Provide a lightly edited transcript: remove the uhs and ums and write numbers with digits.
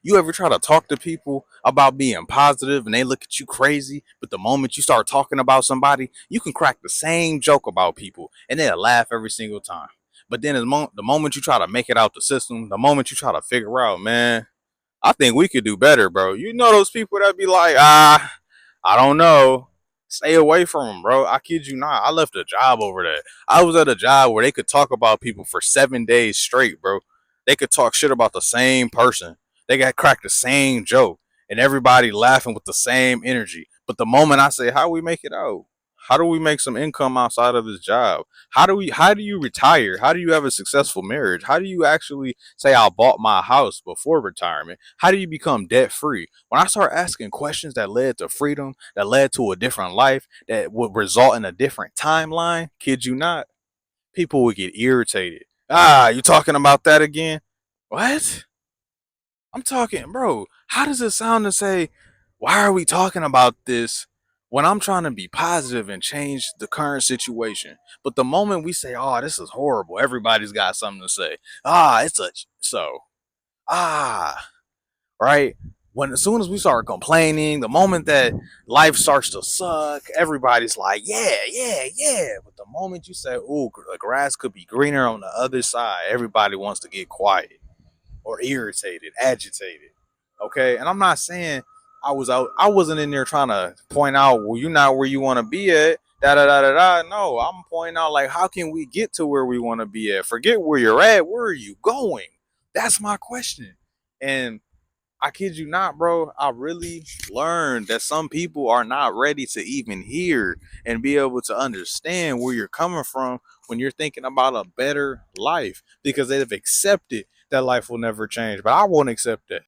You ever try to talk to people about being positive and they look at you crazy, but the moment you start talking about somebody, you can crack the same joke about people and they'll laugh every single time. But then the moment you try to make it out the system, the moment you try to figure out, man, I think we could do better, bro. You know those people that be like, I don't know. Stay away from them, bro. I kid you not. I left a job over that. I was at a job where they could talk about people for 7 days straight, bro. They could talk shit about the same person. They got cracked the same joke, and everybody laughing with the same energy. But the moment I say, "How do we make it out? How do we make some income outside of this job? How do you retire? How do you have a successful marriage? How do you actually say I bought my house before retirement? How do you become debt free?" When I start asking questions that led to freedom, that led to a different life, that would result in a different timeline, kid you not, people would get irritated. You talking about that again? What? I'm talking, bro. How does it sound to say, why are we talking about this when I'm trying to be positive and change the current situation? But the moment we say, oh, this is horrible, everybody's got something to say. It's a so. Ah, right? When as soon as we start complaining, the moment that life starts to suck, everybody's like, yeah, yeah, yeah. But the moment you say, oh, the grass could be greener on the other side, everybody wants to get quiet or irritated, agitated. Okay, and I'm not saying I wasn't in there trying to point out, well, you're not where you want to be at. Da da da da da. No, I'm pointing out like, how can we get to where we want to be at? Forget where you're at. Where are you going? That's my question. And I kid you not, bro. I really learned that some people are not ready to even hear and be able to understand where you're coming from when you're thinking about a better life because they've accepted that life will never change. But I won't accept that.